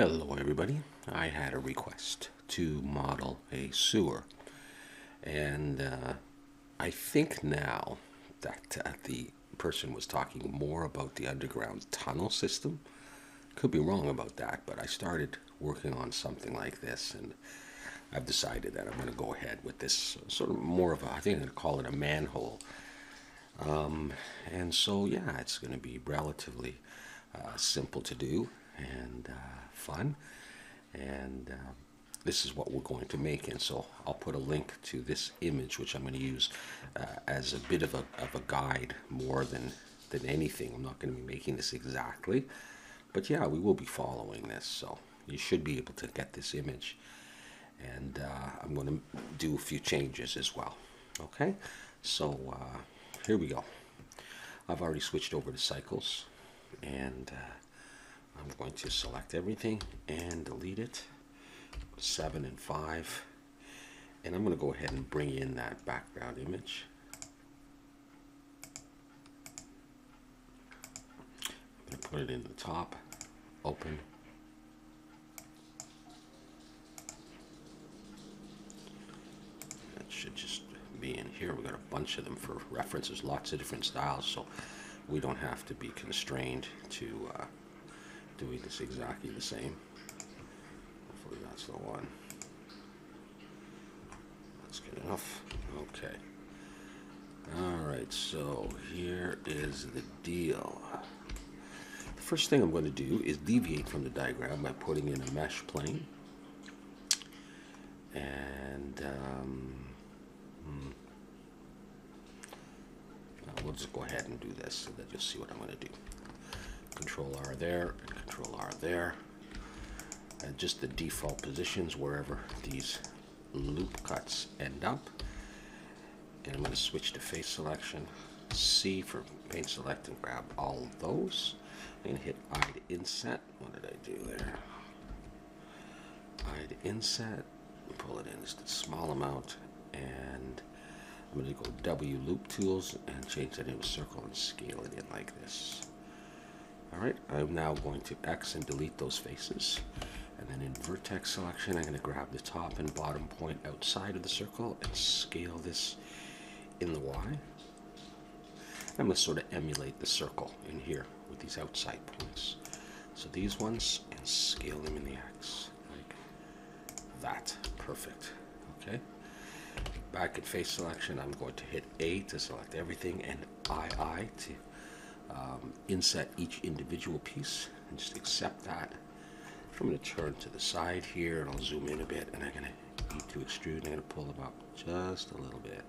Hello everybody. I had a request to model a sewer, and I think now that the person was talking more about the underground tunnel system. Could be wrong about that, but I started working on something like this, and I've decided that I'm going to go ahead with this sort of more of a, I think I'm going to call it a manhole. And so, yeah, it's going to be relatively simple to do and fun. And this is what we're going to make. And so I'll put a link to this image, which I'm going to use as a bit of a guide more than anything. I'm not going to be making this exactly, but yeah, we will be following this. So you should be able to get this image. And I'm going to do a few changes as well. Okay, so here we go. I've already switched over to cycles, and I'm going to select everything and delete it. 7 and 5, and I'm going to go ahead and bring in that background image. I'm going to put it in the top, open. That should just be in here. We've got a bunch of them for references, lots of different styles, so we don't have to be constrained to doing this exactly the same. Hopefully that's the one. That's good enough. Okay. Alright, so here is the deal. The first thing I'm going to do is deviate from the diagram by putting in a mesh plane. And we'll just go ahead and do this so that you'll see what I'm going to do. Control R there, and Control R there. And just the default positions wherever these loop cuts end up. And I'm going to switch to face selection. C for paint select and grab all of those. I'm going to hit I to inset. What did I do there? I to inset. Pull it in just a small amount. And I'm going to go W loop tools and change that into a circle and scale it in like this. Alright, I'm now going to X and delete those faces. And then in vertex selection, I'm going to grab the top and bottom point outside of the circle and scale this in the Y. I'm going to sort of emulate the circle in here with these outside points. So these ones, and scale them in the X, like that. Perfect. Okay. Back at face selection, I'm going to hit A to select everything, and II to inset each individual piece, and just accept that. I'm going to turn to the side here, and I'll zoom in a bit, and I'm going to E to extrude, and I'm going to pull them up just a little bit.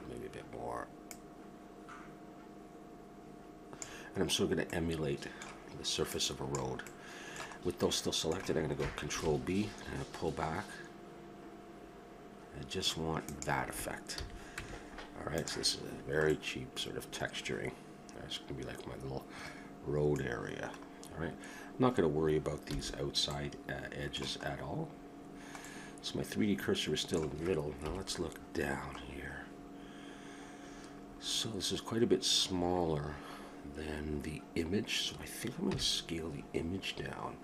Maybe a bit more. And I'm sort of going to emulate the surface of a road. With those still selected, I'm going to go Control B, and I'm going to pull back. I just want that effect. Alright, so this is a very cheap sort of texturing. That's going to be like my little road area. Alright, I'm not going to worry about these outside edges at all. So my 3D cursor is still in the middle. Now let's look down here. So this is quite a bit smaller than the image, so I think I'm going to scale the image down.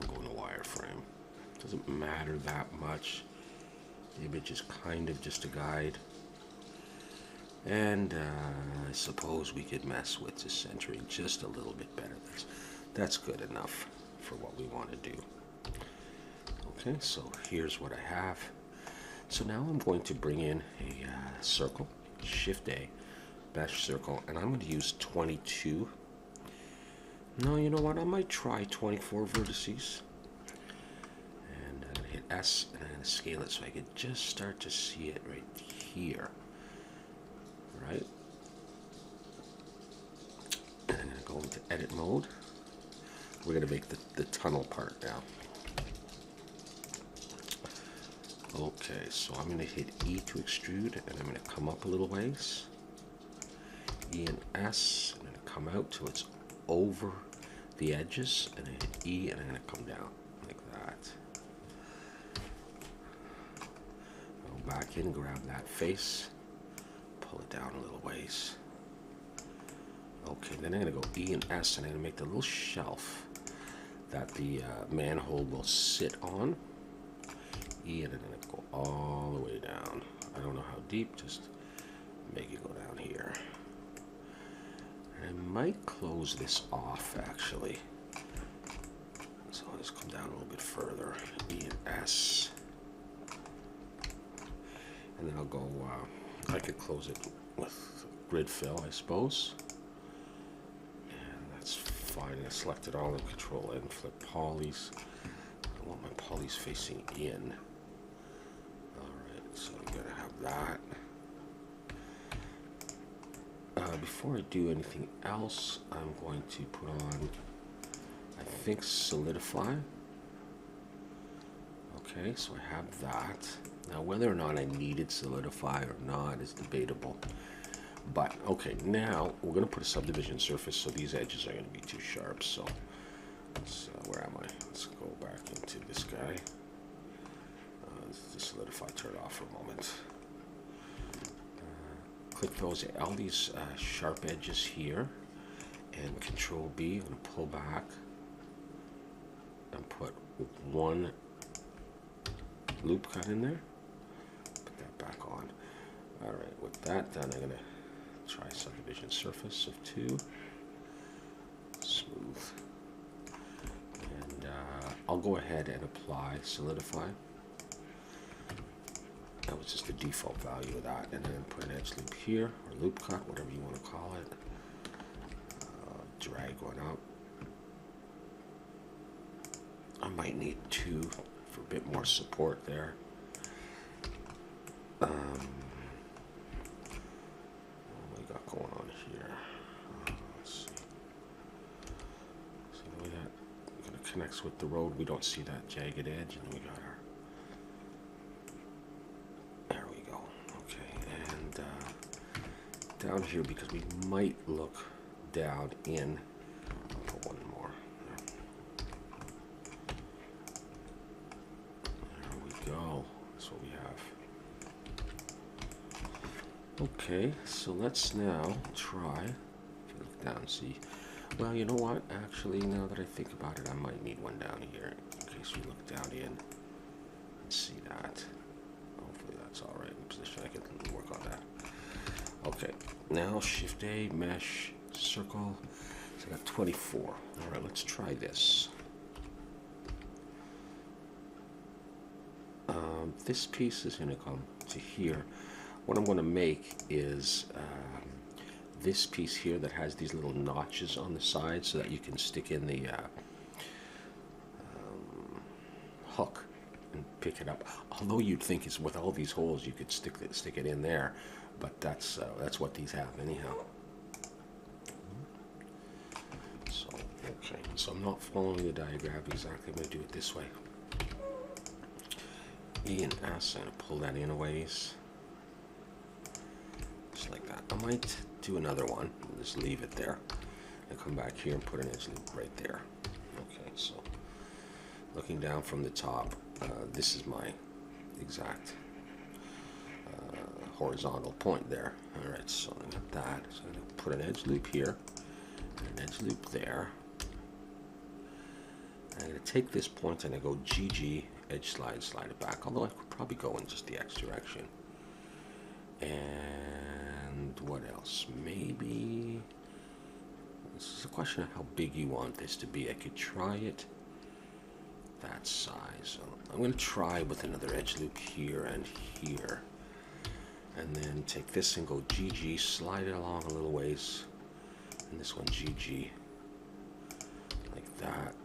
I'm going to wireframe. Doesn't matter that much. The image is kind of just a guide. And I suppose we could mess with the centering just a little bit better. That's good enough for what we want to do. Okay, so here's what I have. So now I'm going to bring in a circle, Shift A, mesh circle, and I'm going to use 22. No, you know what? I might try 24 vertices. And I'm going to hit S, and I'm going to scale it so I can just start to see it right here. Right? And I'm going to go into edit mode. We're going to make the tunnel part now. Okay, so I'm going to hit E to extrude, and I'm going to come up a little ways. E and S, I'm going to come out till it's over the edges, and I hit E, and I'm going to come down like that. back in, grab that face, pull it down a little ways. Okay, then I'm going to go E and S, and I'm going to make the little shelf that the manhole will sit on. E, and I'm going to go all the way down. I don't know how deep, just make it go down here. And I might close this off, actually. So I'll just come down a little bit further. E and S. And then I'll go, I could close it with grid fill, I suppose. And that's fine. I selected all in Control N, flip polys. I want my polys facing in. Alright, so I'm going to have that. Before I do anything else, I'm going to put on, I think, solidify. Okay, so I have that. Now, whether or not I needed solidify or not is debatable. But, okay, now we're going to put a subdivision surface, so these edges are going to be too sharp. So, where am I? Let's go back into this guy. Let's solidify, turn it off for a moment. Click those, all these sharp edges here, and Control B. I'm going to pull back and put one loop cut in there. Put that back on. All right, with that done, I'm going to try subdivision surface of 2. Smooth. And I'll go ahead and apply solidify. That was just the default value of that, and then put an edge loop here, or loop cut, whatever you want to call it. Drag one up. I might need 2 for a bit more support there. What we got going on here? Let's see. So the way that kind of connects with the road, we don't see that jagged edge, and we got our. Down here, because we might look down in. I'll put one more. There we go. That's what we have. Okay, so let's now try. If you look down and see. Well, you know what? Actually, now that I think about it, I might need one down here in case we look down in and see that. Hopefully that's all right in position. I can work on that. Okay, now Shift A, mesh, circle. So I got 24. All right, let's try this. This piece is going to come to here. What I'm going to make is this piece here that has these little notches on the side so that you can stick in the hook and pick it up. Although you'd think it's with all these holes you could stick it in there. But that's what these have anyhow. So, okay. So I'm not following the diagram exactly. I'm going to do it this way. E and S, I'm going to pull that in a ways. Just like that. I might do another one. Just leave it there. And come back here and put an edge loop right there. Okay, so looking down from the top, this is my exact horizontal point there. All right, so I got that. So I'm going to put an edge loop here, and an edge loop there. And I'm going to take this point and I go GG, edge slide, slide it back. Although I could probably go in just the X direction. And what else? Maybe this is a question of how big you want this to be. I could try it that size. So I'm going to try with another edge loop here and here. And then take this and go GG, slide it along a little ways, and this one GG, like that,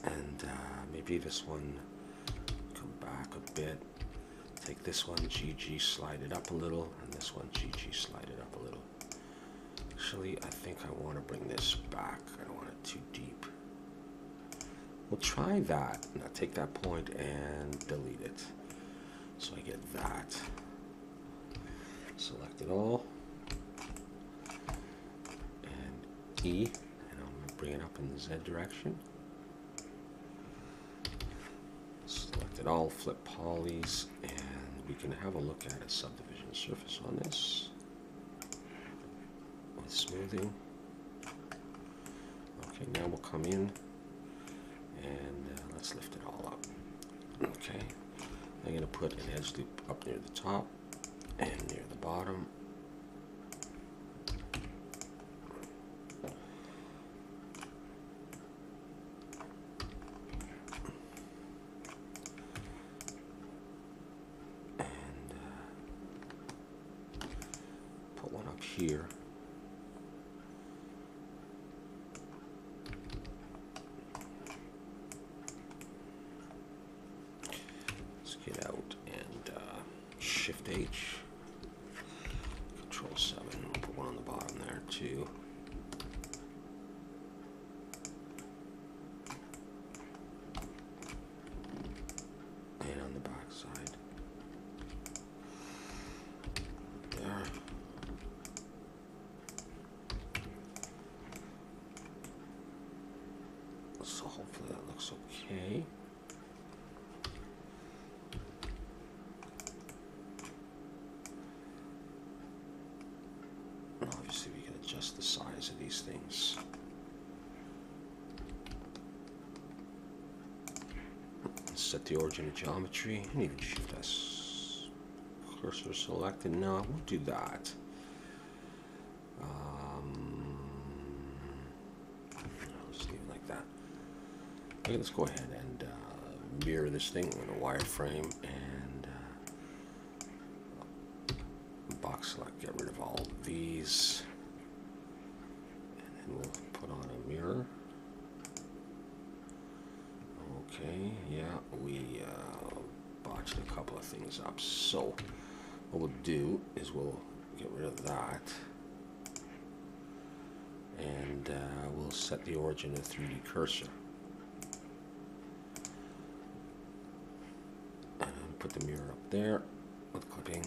and maybe this one come back a bit, take this one GG, slide it up a little, and this one GG, slide it up a little. Actually, I think I want to bring this back. I don't want it too deep. We'll try that. Now take that point and delete it. So I get that. Select it all, and E, and I'm going to bring it up in the Z direction. Select it all, flip polys, and we can have a look at a subdivision surface on this with smoothing. Okay, now we'll come in and let's lift it all up. Okay, I'm going to put an edge loop up near the top and near the bottom. And put one up here. Get out and Shift H, Control 7, we'll put one on the bottom there too. And on the back side. There. So hopefully that looks okay. Obviously, we can adjust the size of these things. Set the origin of geometry. I need to Shift S. Cursor selected. No, I won't do that. Let's leave it like that. Okay, let's go ahead and mirror this thing with a wireframe and box select, get rid of all these, and then we'll put on a mirror. Okay, yeah, we botched a couple of things up, so what we'll do is we'll get rid of that and we'll set the origin of the 3D cursor and put the mirror up there with clipping.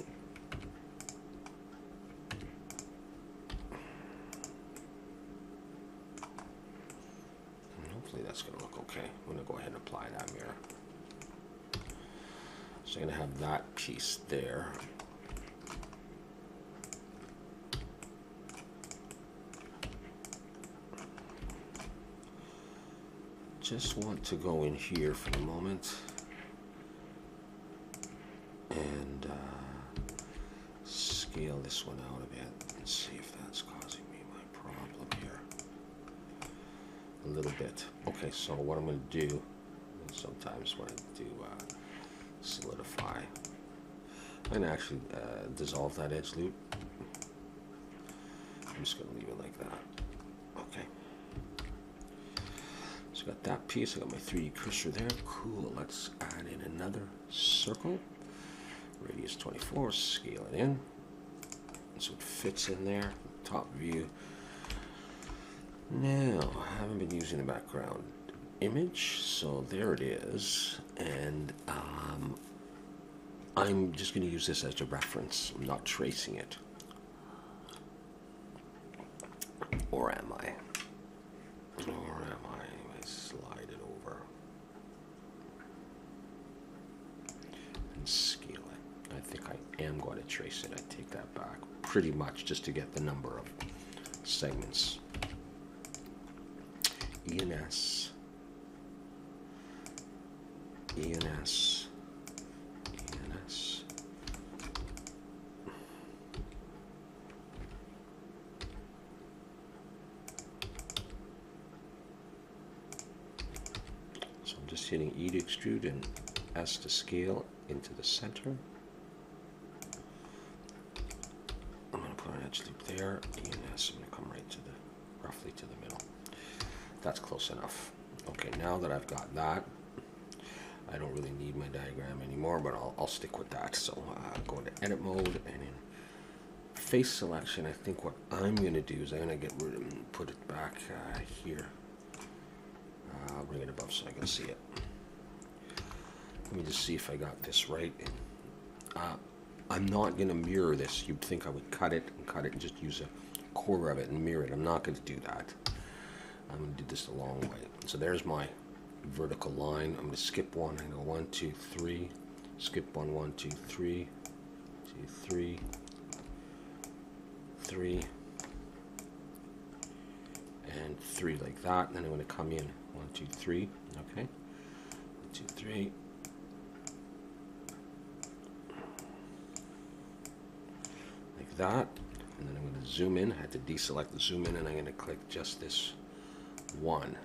That's going to look okay. I'm going to go ahead and apply that mirror. So I'm going to have that piece there. Just want to go in here for the moment and scale this one out a bit and see if that's causing me my problem here. A little bit. Okay, so what I'm going to do, sometimes when I do solidify, I'm going to actually dissolve that edge loop. I'm just going to leave it like that. Okay. So I got that piece. I got my 3D cursor there. Cool. Let's add in another circle. Radius 24. Scale it in. So it fits in there. Top view. Now, I haven't been using the background image, so there it is, and I'm just going to use this as a reference. I'm not tracing it. Or am I? Or am I? I slide it over and scale it. I think I am going to trace it. I take that back pretty much just to get the number of segments. ENS, ENS, ENS. So I'm just hitting E to extrude and S to scale into the center. I'm going to put an edge loop there. ENS, I'm going to come right to the, roughly to the middle. That's close enough. Okay, now that I've got that, I don't really need my diagram anymore, but I'll stick with that. So go into edit mode and in face selection, I think what I'm going to do is I'm going to get rid of and put it back here. I'll bring it above so I can see it. Let me just see if I got this right. I'm not going to mirror this. You'd think I would cut it and just use a corner of it and mirror it. I'm not going to do that. I'm going to do this the long way. So there's my vertical line. I'm going to skip one. I go 1, 2, 3. Skip 1, 1, 2, 3. 2, 3, 3, and 3 like that. And then I'm going to come in 1, 2, 3. Okay, 1, 2, 3. Like that. And then I'm going to zoom in. I had to deselect the zoom in, and I'm going to click just this one,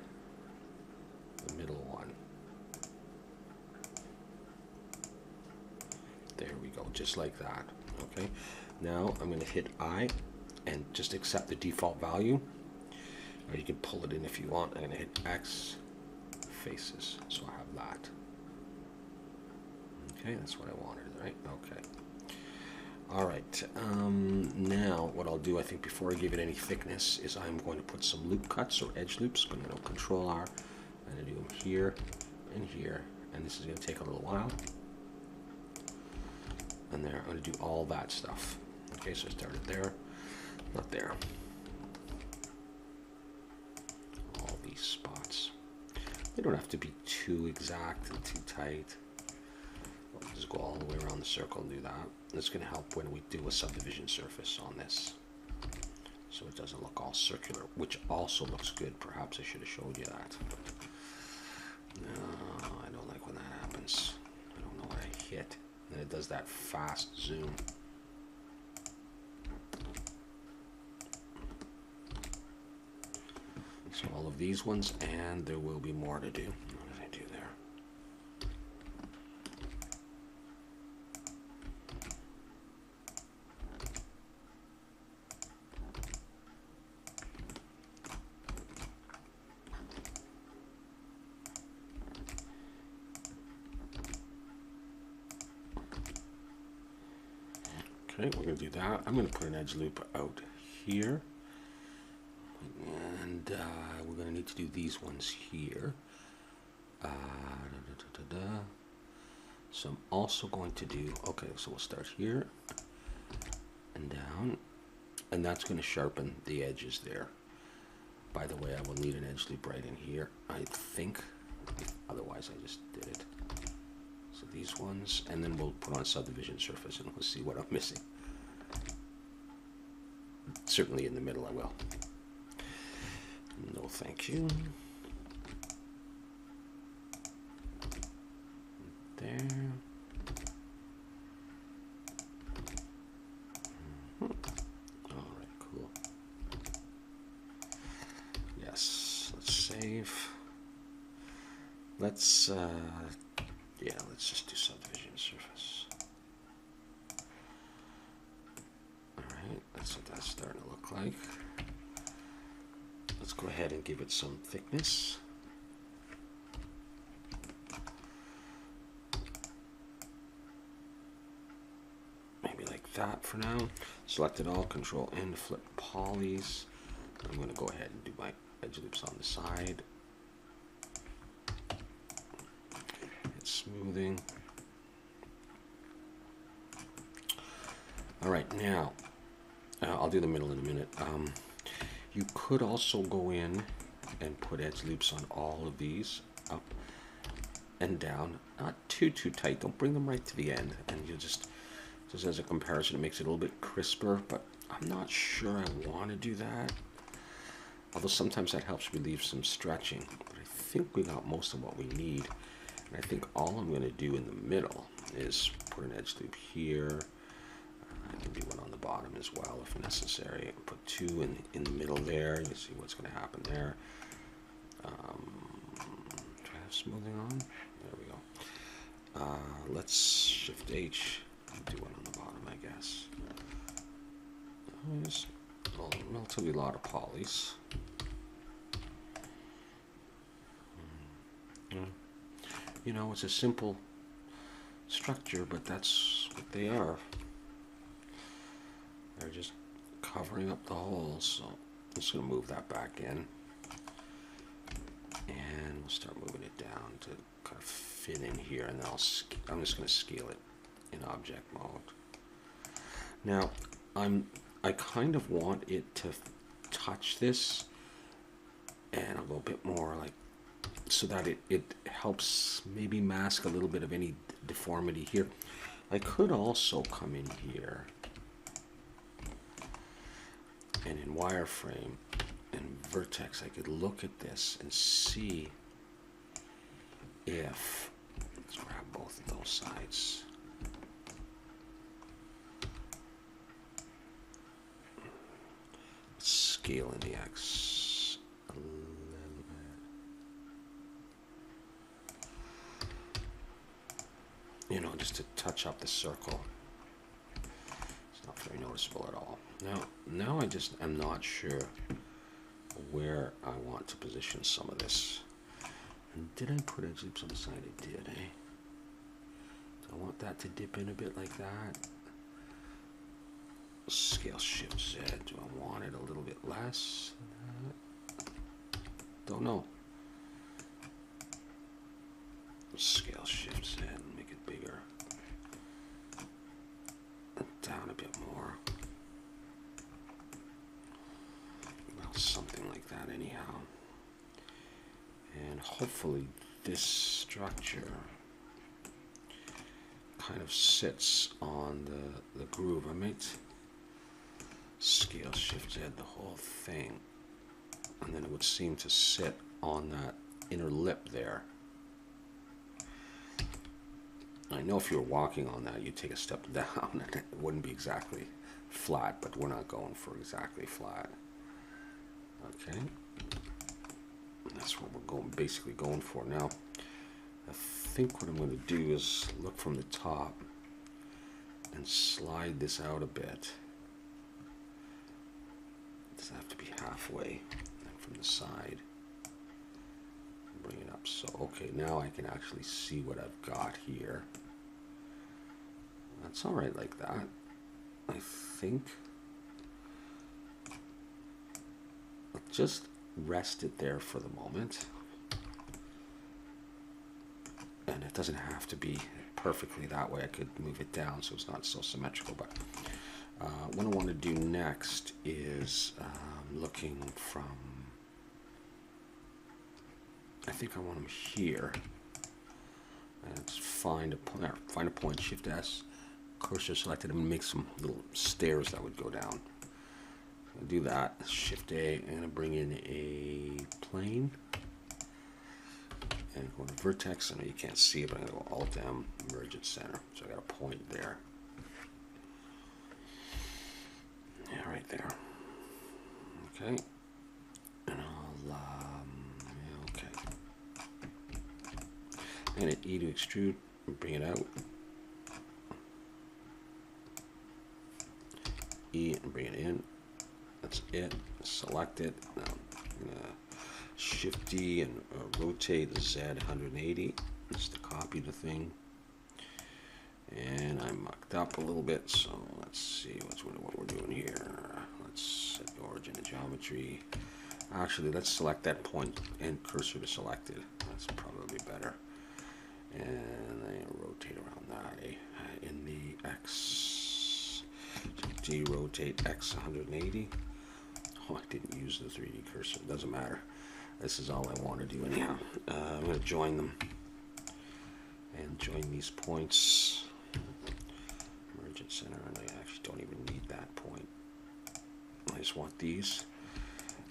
the middle one. There we go, just like that. Okay, now I'm going to hit I and just accept the default value, or you can pull it in if you want. I'm going to hit X faces, so I have that. Okay, that's what I wanted, right? Okay. All right, now what I'll do, I think before I give it any thickness, is I'm going to put some loop cuts or edge loops. I'm going to Control R, I'm going to do them here and here, and this is going to take a little while. And there, I'm going to do all that stuff. Okay, so I started there, not there. All these spots. They don't have to be too exact and too tight. We'll just go all the way around the circle and do that. That's going to help when we do a subdivision surface on this, so it doesn't look all circular, which also looks good. Perhaps I should have showed you that. No, I don't like when that happens. I don't know what I hit. And it does that fast zoom. So all of these ones, and there will be more to do. What did I do there? Okay, we're going to do that. I'm going to put an edge loop out here. And we're going to need to do these ones here. So I'm also going to do, okay, so we'll start here and down. And that's going to sharpen the edges there. By the way, I will need an edge loop right in here, I think. Otherwise, I just did it. So these ones, and then we'll put on subdivision surface and we'll see what I'm missing. Certainly in the middle I will. No thank you. There. Alright, cool. Yes, let's save. Let's yeah, let's just do subdivision surface. Alright, that's what that's starting to look like. Let's go ahead and give it some thickness. Maybe like that for now. Select it all, Control N, flip polys. I'm going to go ahead and do my edge loops on the side. Smoothing. All right, now I'll do the middle in a minute. You could also go in and put edge loops on all of these, up and down. Not too tight. Don't bring them right to the end. And you just as a comparison, it makes it a little bit crisper. But I'm not sure I want to do that. Although sometimes that helps relieve some stretching. But I think we got most of what we need. And I think all I'm going to do in the middle is put an edge loop here. I can do one on the bottom as well if necessary. I can put two in the middle there. You see what's going to happen there. Do I have smoothing on? There we go. Let's Shift H and do one on the bottom, I guess. There's a relatively lot of polys. You know, it's a simple structure, but that's what they are. They're just covering up the holes, so I'm just going to move that back in. And we'll start moving it down to kind of fit in here, and then I'm just going to scale it in object mode. Now, I kind of want it to touch this, and a little bit more like, so that it helps maybe mask a little bit of any deformity here. I could also come in here and in wireframe and vertex, I could look at this and see if, let's grab both of those sides. Let's scale in the X a little bit. You know, just to touch up the circle. It's not very noticeable at all. Now I'm not sure where I want to position some of this. And did I put edge loops on the side? I did, eh? Do I want that to dip in a bit like that? Scale Shift Z. Do I want it a little bit less? Don't know. Scale Shift Z and make it bigger. And down a bit more. Well, something like that anyhow. And hopefully this structure kind of sits on the groove. I might Scale Shift Z the whole thing, and then it would seem to sit on that inner lip there. I know if you were walking on that, you'd take a step down and it wouldn't be exactly flat, but we're not going for exactly flat. Okay. That's what we're basically going for now. I think what I'm going to do is look from the top and slide this out a bit. It doesn't have to be halfway, and from the side. Bring it up. So, okay, now I can actually see what I've got here. That's all right like that, I think. I'll just rest it there for the moment. And it doesn't have to be perfectly that way. I could move it down so it's not so symmetrical. But what I want to do next is looking from, I think I want them here. Let's find a point, Shift S, cursor selected, and make some little stairs that would go down. I'll do that. Shift A, I'm going to bring in a plane and go to vertex. I know you can't see it, but I'm going to go Alt M, merge it center. So I got a point there. Yeah, right there. Okay. And I'll, yeah, okay. I'm going to E to extrude and bring it out. E and bring it in. That's it. Select it. Now I'm going to Shift D and rotate the Z 180 just to copy the thing. And I mucked up a little bit, so let's see what we're doing here. Let's set the origin to geometry. Actually, let's select that point and cursor to selected. That's probably better. And I rotate around that in the X. D rotate X 180. Oh, I didn't use the 3D cursor. It doesn't matter. This is all I want to do anyhow. I'm going to join them and join these points. Merge it center, and I actually don't even need that point. I just want these,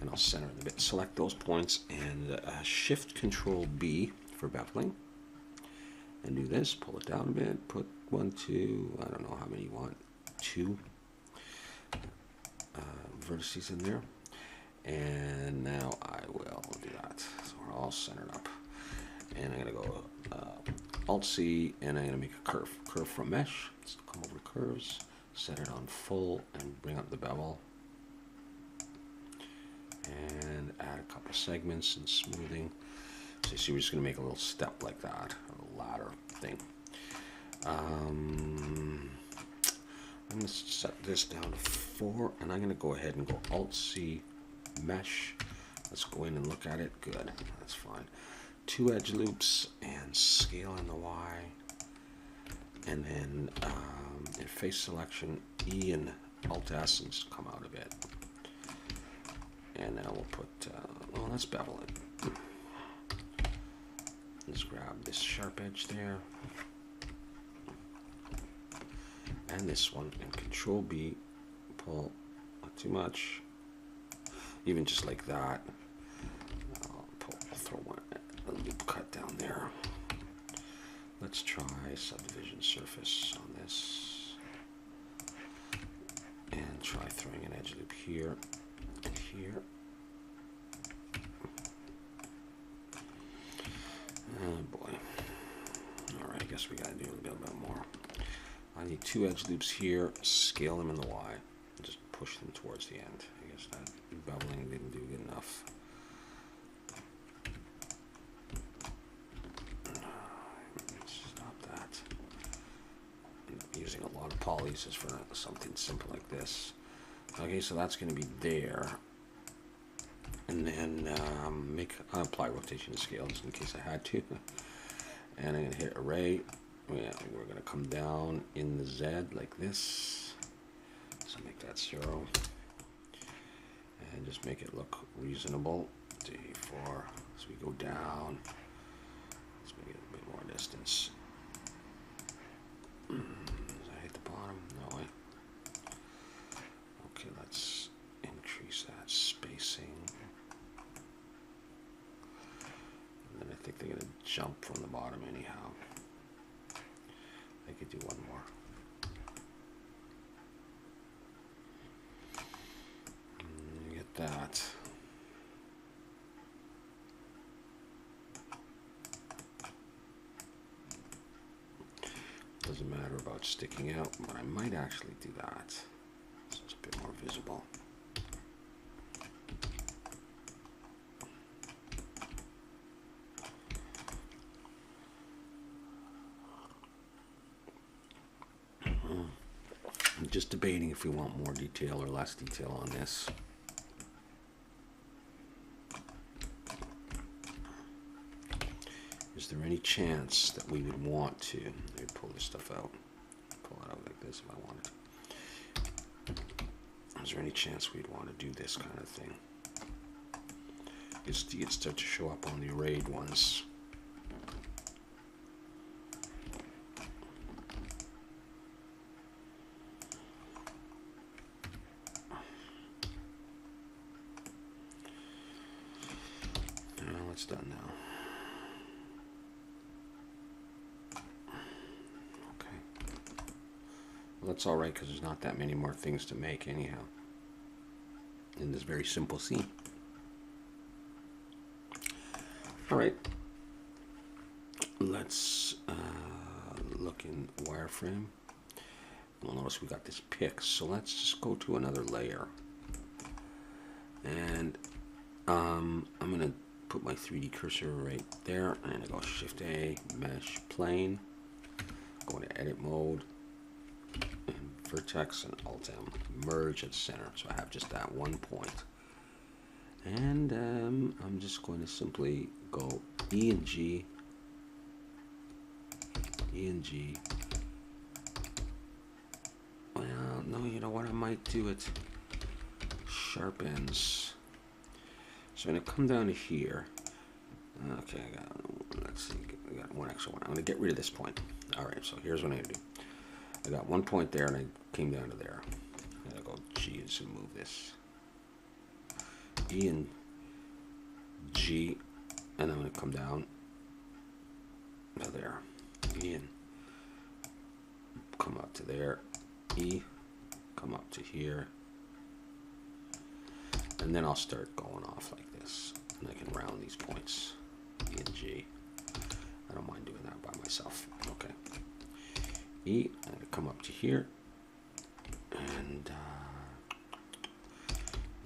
and I'll center it a bit. Select those points and Shift Control B for beveling, and do this. Pull it down a bit. Put 1, 2. I don't know how many you want. 2 vertices in there. And now I will do that. So we're all centered up. And I'm going to go Alt-C, and I'm going to make a curve. Curve from Mesh. Let's come over to Curves, set it on Full, and bring up the bevel. And add a couple segments and smoothing. So you see we're just going to make a little step like that, a ladder thing. I'm going to set this down to 4, and I'm going to go ahead and go Alt-C, Mesh. Let's go in and look at it. Good, that's fine. 2 edge loops and scale in the Y. And then in face selection, E and Alt-S, and just come out a bit. And now we'll put, well, let's bevel it. Let's grab this sharp edge there. and this one, and Control B, pull, not too much, even just like that. I'll throw a loop cut down there. Let's try Subdivision Surface on this, and try throwing an edge loop here and here. Oh boy. Alright, I guess we gotta do a little bit more. I need 2 edge loops here, scale them in the Y, and just push them towards the end. I guess that beveling didn't do good enough. Stop that. End up using a lot of polys just for something simple like this. Okay, so that's going to be there. And then apply rotation and scale just in case I had to. And I'm going to hit array. Yeah, we're going to come down in the Z like this. So make that 0. And just make it look reasonable. 3, 4. As we go down, let's make it a bit more distance. Did I hit the bottom? No way. Okay, let's increase that spacing. And then I think they're going to jump from the bottom anyhow. I could do one more. And you get that. Doesn't matter about sticking out, but I might actually do that. So it's a bit more visible. I'm just debating if we want more detail or less detail on this. Is there any chance that we would want to, let me pull this stuff out, pull it out like this if I wanted to. Is there any chance we'd want to do this kind of thing? You'd start to show up on the arrayed ones. It's done now. Okay. Well, that's all right because there's not that many more things to make anyhow in this very simple scene. All right. Let's look in wireframe. You'll notice we got this pick, so let's just go to another layer. And I'm going to put my 3D cursor right there, and I go Shift A, Mesh, Plane, go into Edit Mode, and Vertex and Alt M, merge at center. So I have just that one point. And I'm just going to simply go E and G, E and G. Well, no, you know what? I might do it sharpens. So I'm going to come down to here. Okay, let's see, I got one extra one. I'm going to get rid of this point. All right, so here's what I'm going to do. I got one point there, and I came down to there. I'm going to go G and just move this. E and G, and I'm going to come down to there. E and come up to there. E, come up to here. And then I'll start going off like this. And I can round these points. E and G. I don't mind doing that by myself. Okay. E, I'm going to come up to here. And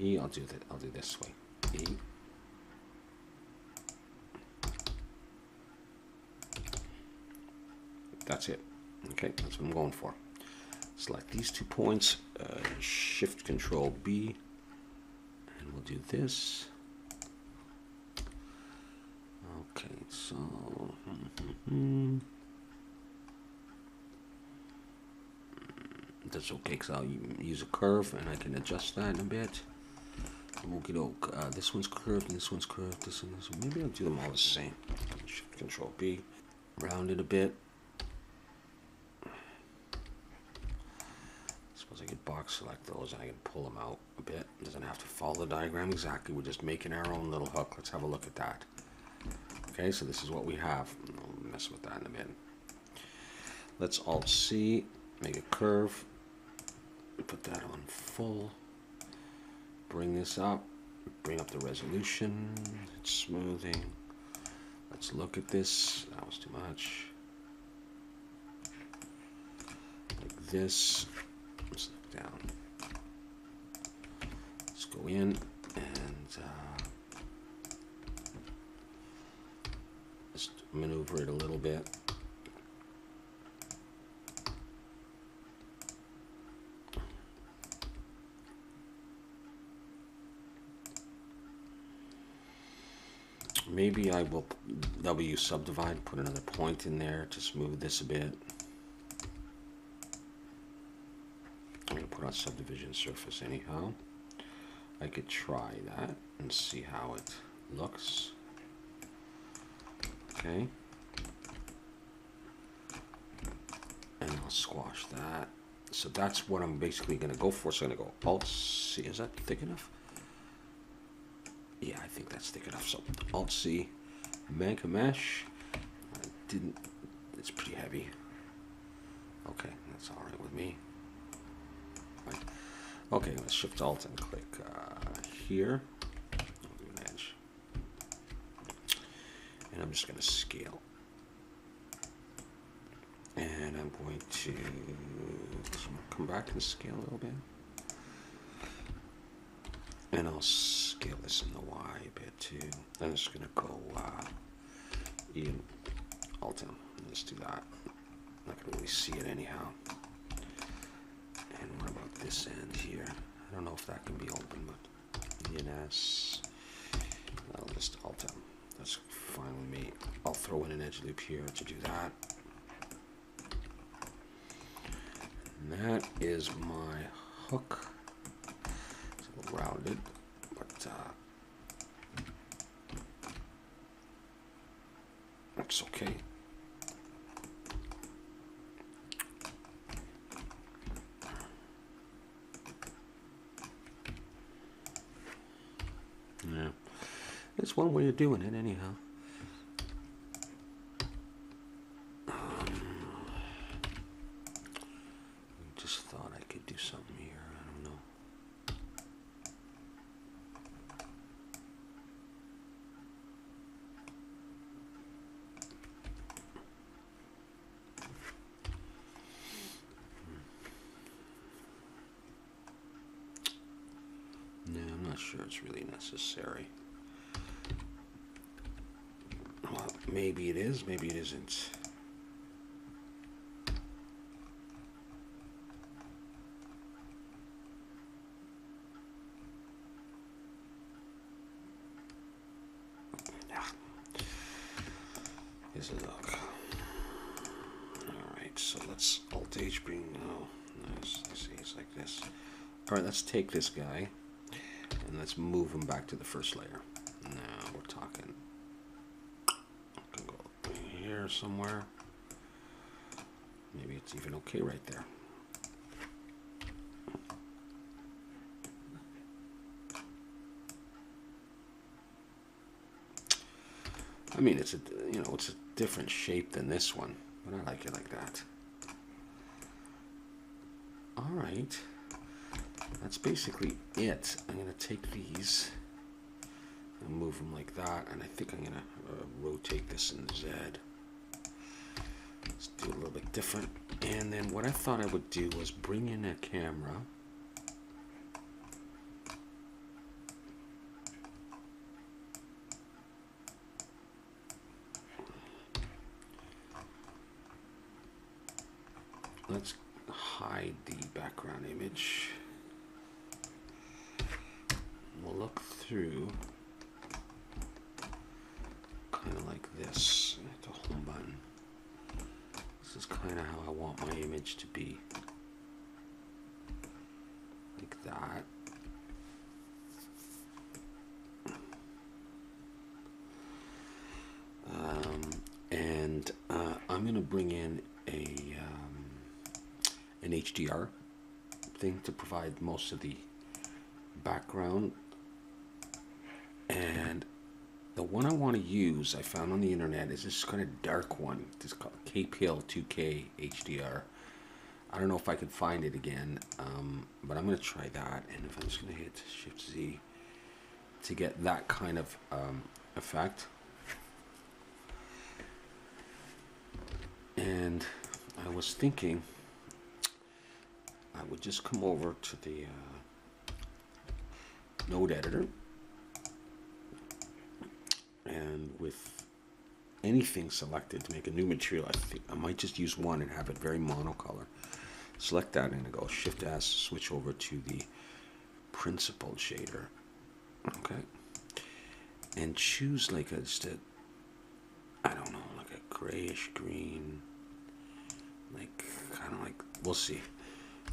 E, I'll do this way. E. That's it. Okay, that's what I'm going for. Select these 2 points. Shift Control B. And we'll do this. Okay, so that's okay because I'll use a curve and I can adjust that a bit. This one's curved and this one's curved. This one. Maybe I'll do them all the same. Shift Control B. Round it a bit. I can box select those and I can pull them out a bit. It doesn't have to follow the diagram exactly. We're just making our own little hook. Let's have a look at that. Okay, so this is what we have. I'll mess with that in a minute. Let's Alt-C, make a curve, put that on full, bring this up, bring up the resolution, it's smoothing. Let's look at this. That was too much. Like this. Let's look down. Let's go in and just maneuver it a little bit. Maybe I will W subdivide, put another point in there to smooth this a bit. I'm going to put on subdivision surface anyhow. I could try that and see how it looks. Okay. And I'll squash that. So that's what I'm basically going to go for. So I'm going to go Alt-C. Is that thick enough? Yeah, I think that's thick enough. So Alt-C, make a mesh. I didn't, it's pretty heavy. Okay, that's all right with me. Right. Okay, let's Shift Alt and click here. I'll do an edge. And I'm just going to scale. And I'm going to come back and scale a little bit. And I'll scale this in the Y a bit too. I'm just going to go E and Alt M. Let's do that. Not going to really see it anyhow. And what about this end here? I don't know if that can be open, but E and S. I'll just Alt M. That's fine with me. I'll throw in an edge loop here to do that. And that is my hook. Rounded, but that's okay. Yeah, it's one way of doing it anyhow. Just thought I could do something here. I don't know. No, I'm not sure it's really necessary. Well, maybe it is, maybe it isn't. Here's a look. Alright, so let's Alt-H bring, oh, nice, I see, it's like this. Alright, let's take this guy. And let's move him back to the first layer. Now we're talking. I can go up here somewhere. Maybe it's even okay right there. I mean, it's a, you know, it's a different shape than this one, but I like it like that. All right. That's basically it. I'm going to take these and move them like that, and I think I'm going to rotate this in Z. Let's do it a little bit different. And then what I thought I would do was bring in a camera. Let's hide the background image. We'll look through kind of like this. Hit the home button. This is kind of how I want my image to be. Like that. I'm going to bring in a an HDR thing to provide most of the background. And the one I want to use, I found on the internet, is this kind of dark one. It's called KPL 2K HDR. I don't know if I could find it again, but I'm going to try that. And if I'm just going to hit Shift Z to get that kind of effect. And I was thinking I would just come over to the node editor, and with anything selected to make a new material, I think I might just use one and have it very monocolor. Select that and go Shift S, switch over to the principled shader. Okay, and choose like I don't know, like a grayish green, like kind of like, we'll see.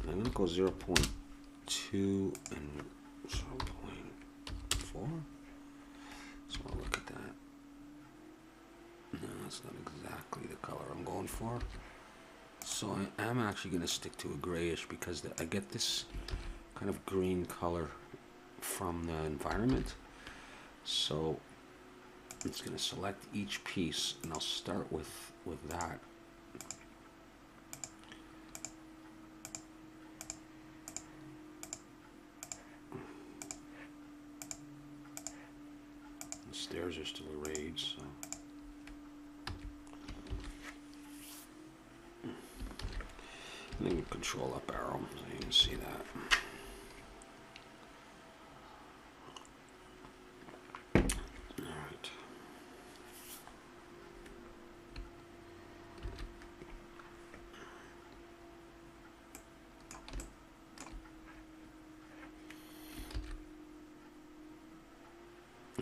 And I'm gonna go 0.2 and 0.4. So I'll look at that. No, that's not exactly the color I'm going for. So I am actually going to stick to a grayish because I get this kind of green color from the environment. So it's going to select each piece, and I'll start with that. The stairs are still arrayed, so. And then control up arrow so you can see that. Alright.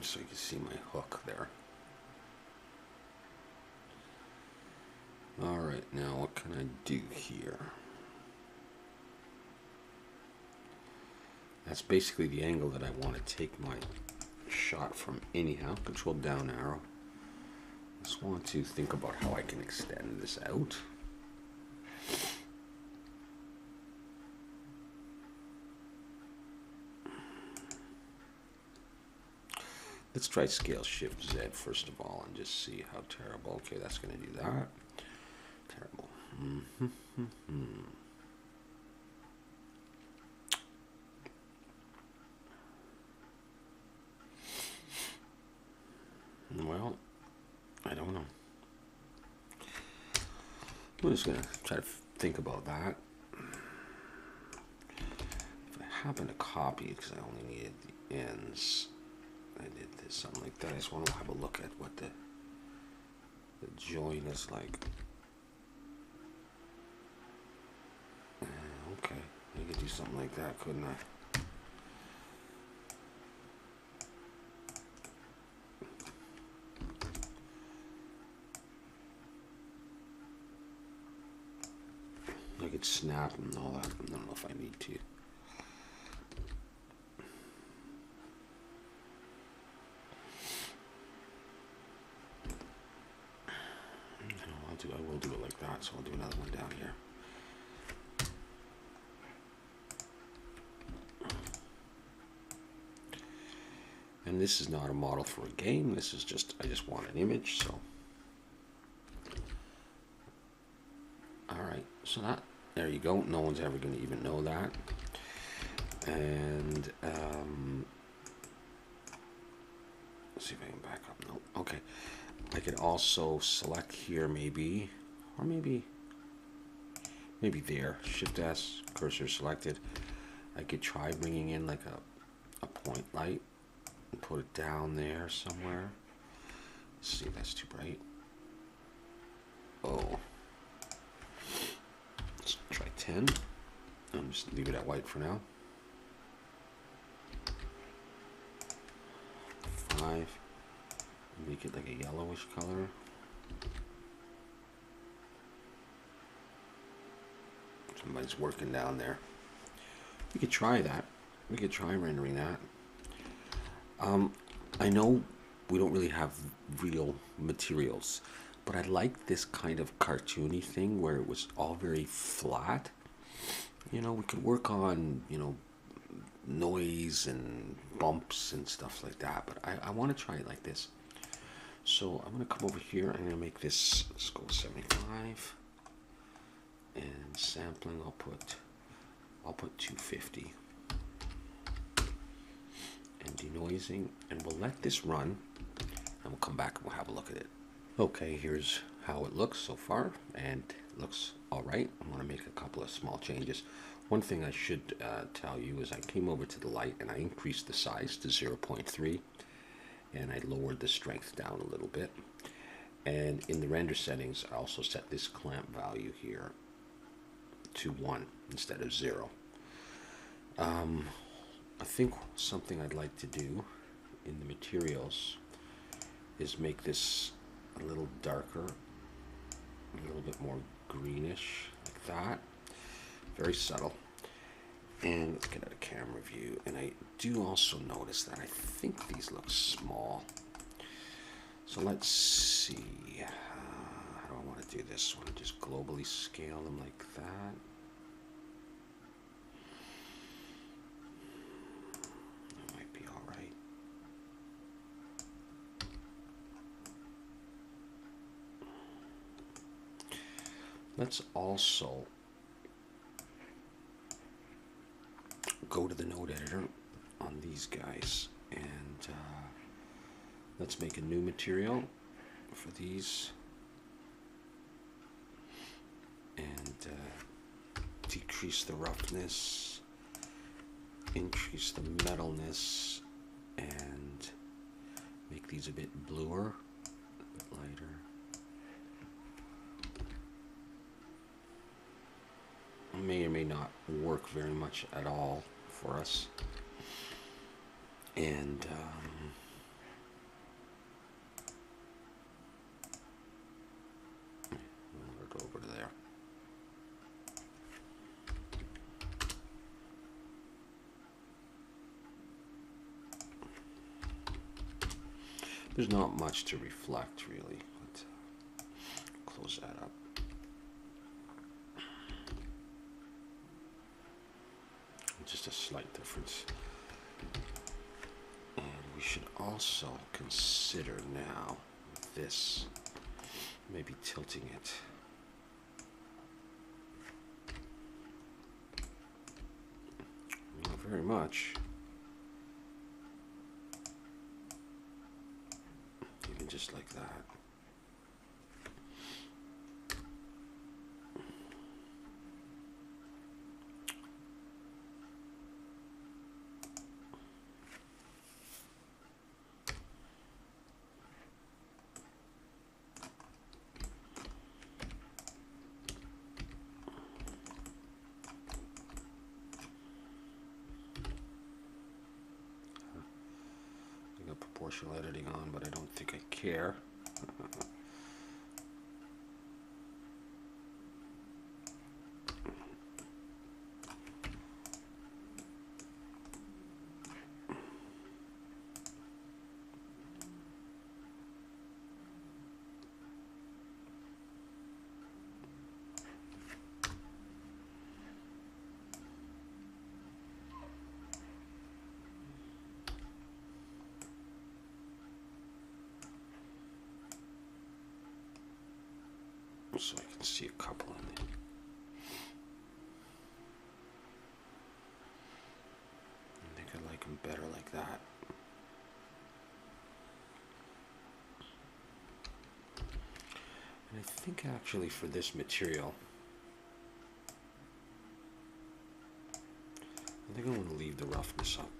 So you can see my hook there. Alright, now what can I do here? That's basically the angle that I want to take my shot from anyhow. Control down arrow. Just want to think about how I can extend this out. Let's try scale Shift Z first of all and just see how terrible. Okay, that's going to do that. Terrible. Well, I don't know. I'm just going to try to think about that. If I happen to copy it, because I only needed the ends, I did this, something like that. I just want to have a look at what the join is like. Okay, I could do something like that, couldn't I? I could snap and all that. I don't know if I need to. No, I will do it like that. So I'll do another one down here. And this is not a model for a game. This is just, I just want an image. So, all right. So that, there you go. No one's ever going to even know that. And let's see if I can back up. No. Okay. I could also select here maybe, or maybe there. Shift S, cursor selected. I could try bringing in like a point light and put it down there somewhere. Let's see if that's too bright. Oh. Let's try 10. I'll just leave it at white for now. 5. Make it like a yellowish color. Somebody's working down there. We could try that. We could try rendering that. I know we don't really have real materials, but I like this kind of cartoony thing where it was all very flat. we could work on, noise and bumps and stuff like that, but I want to try it like this. So I'm going to come over here. I'm going to make this, let's go 75. And sampling, I'll put 250. And denoising, and we'll let this run, and we'll come back and we'll have a look at it. Okay, here's how it looks so far, and it looks all right. I'm going to make a couple of small changes. One thing I should tell you is I came over to the light and I increased the size to 0.3, and I lowered the strength down a little bit. And in the render settings, I also set this clamp value here to 1 instead of 0. I think something I'd like to do in the materials is make this a little darker, a little bit more greenish, like that. Very subtle. And let's get out of camera view. And I do also notice that I think these look small. So let's see. How do I want to do this one? Just globally scale them like that. That might be all right. Let's also go to the node editor on these guys, and let's make a new material for these, and decrease the roughness, increase the metalness, and make these a bit bluer, a bit lighter. May or may not work very much at all for us. And we'll go over to there. There's not much to reflect really. Let's close that up. Just a slight difference. And we should also consider now this, maybe tilting it. Not very much. Even just like that. Proportional editing on, but I don't think I care. So I can see a couple in there. I think I like them better like that. And I think actually for this material, I think I want to leave the roughness up.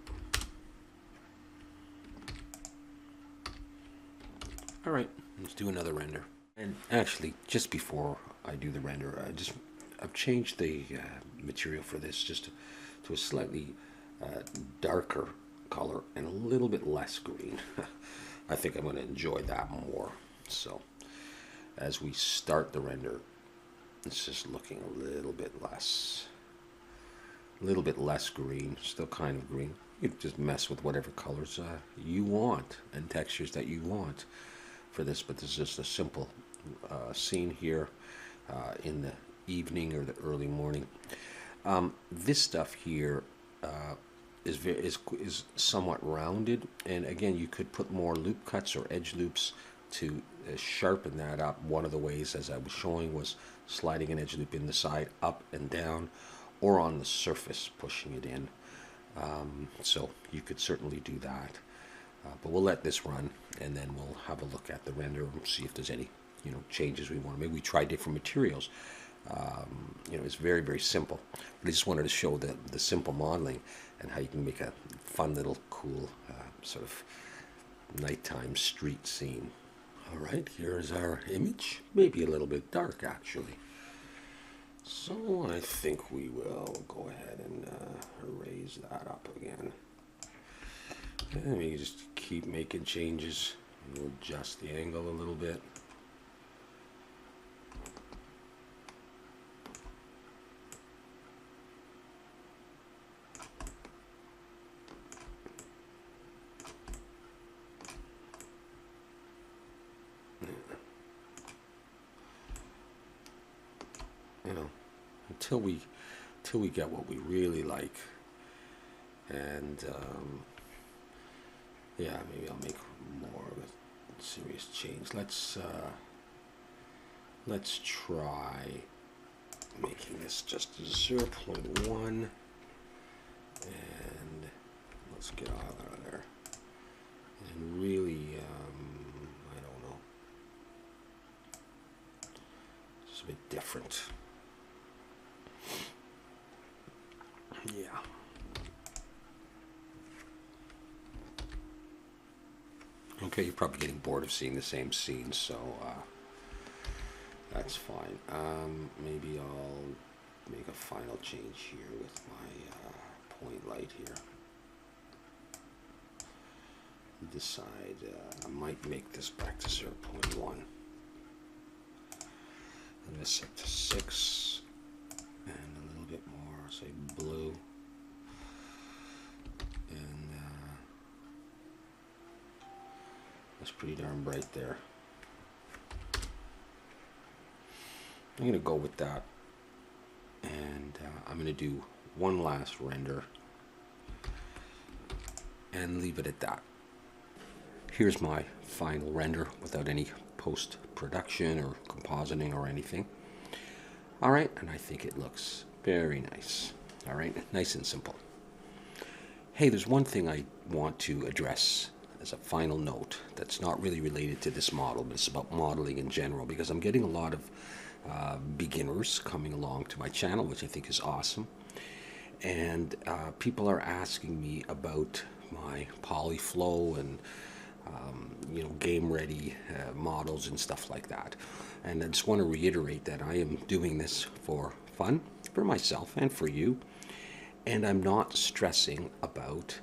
All right, let's do another render. And actually, just before I do the render, I've changed the material for this just to a slightly darker color and a little bit less green. I think I'm going to enjoy that more. So as we start the render, it's just looking a little bit less green, still kind of green. You just mess with whatever colors you want and textures that you want for this, but this is just a simple scene here in the evening or the early morning. This stuff here is somewhat rounded, and again, you could put more loop cuts or edge loops to sharpen that up. One of the ways, as I was showing, was sliding an edge loop in the side up and down, or on the surface, pushing it in. So you could certainly do that. But we'll let this run, and then we'll have a look at the render and see if there's any, changes we want. Maybe we try different materials. It's very, very simple. But I just wanted to show the simple modeling and how you can make a fun little cool sort of nighttime street scene. All right, here's our image. Maybe a little bit dark, actually. So I think we will go ahead and raise that up again. And we just keep making changes. We'll adjust the angle a little bit. Until we get what we really like. And yeah, maybe I'll make more of a serious change. Let's try making this just 0.1, and let's get out of there. And really, I don't know, it's a bit different. Yeah. Okay, you're probably getting bored of seeing the same scene, so that's fine. Maybe I'll make a final change here with my point light here. Decide I might make this back to 0.1. And this set to 6, and a little bit more, say blue. And that's pretty darn bright there. I'm going to go with that, and I'm going to do one last render and leave it at that. Here's my final render without any post-production or compositing or anything. All right, and I think it looks very nice. All right, nice and simple. Hey, there's one thing I want to address as a final note that's not really related to this model, but it's about modeling in general, because I'm getting a lot of beginners coming along to my channel, which I think is awesome. And people are asking me about my polyflow and game ready models and stuff like that. And I just want to reiterate that I am doing this for fun, for myself and for you. And I'm not stressing about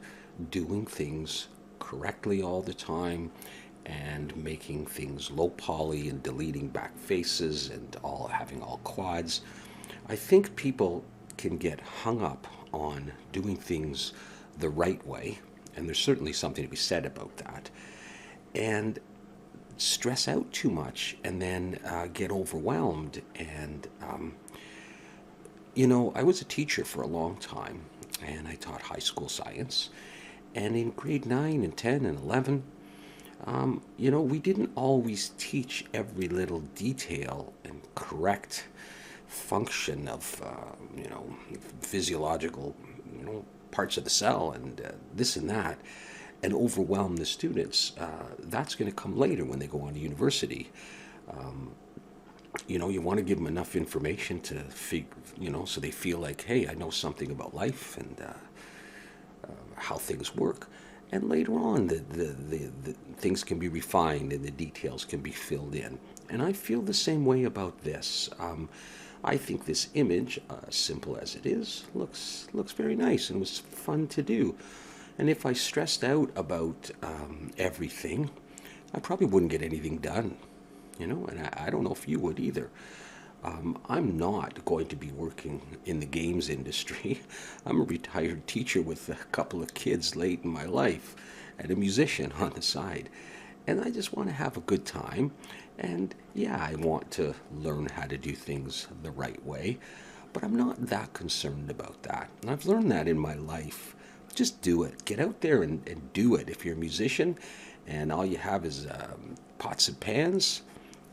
doing things correctly all the time and making things low poly and deleting back faces and having all quads. I think people can get hung up on doing things the right way, and there's certainly something to be said about that, and stress out too much and then get overwhelmed. And I was a teacher for a long time, and I taught high school science. And in grade 9 and 10 and 11, we didn't always teach every little detail and correct function of, physiological, parts of the cell and this and that, and overwhelm the students. That's going to come later when they go on to university. You want to give them enough information to so they feel like, hey, I know something about life and how things work. And later on, the things can be refined and the details can be filled in. And I feel the same way about this. I think this image, simple as it is, looks very nice and was fun to do. And if I stressed out about everything, I probably wouldn't get anything done. And I don't know if you would either. I'm not going to be working in the games industry. I'm a retired teacher with a couple of kids late in my life and a musician on the side. And I just want to have a good time. And yeah, I want to learn how to do things the right way. But I'm not that concerned about that. And I've learned that in my life. Just do it. Get out there and do it. If you're a musician and all you have is pots and pans,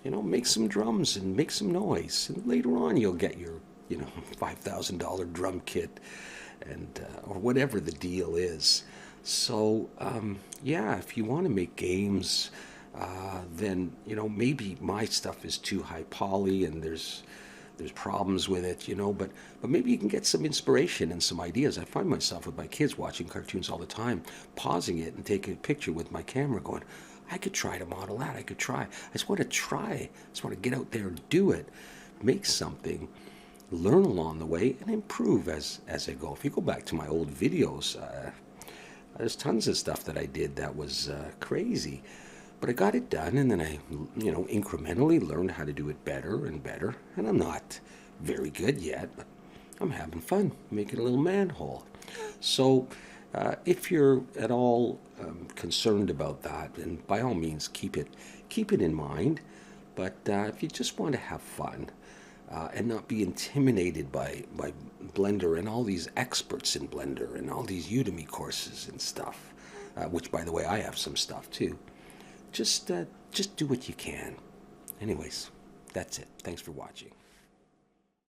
make some drums and make some noise. And later on, you'll get your, $5,000 drum kit and or whatever the deal is. So, yeah, if you want to make games, then maybe my stuff is too high poly and there's problems with it, but maybe you can get some inspiration and some ideas. I find myself with my kids watching cartoons all the time, pausing it and taking a picture with my camera going, I could try to model that. I could try. I just want to try. I just want to get out there and do it, make something, learn along the way, and improve as I go. If you go back to my old videos, there's tons of stuff that I did that was crazy. But I got it done, and then I, incrementally learned how to do it better and better. And I'm not very good yet, but I'm having fun making a little manhole. So if you're at all concerned about that, then by all means keep it in mind. But if you just want to have fun and not be intimidated by Blender and all these experts in Blender and all these Udemy courses and stuff, which, by the way, I have some stuff too. Just do what you can. Anyways, that's it. Thanks for watching.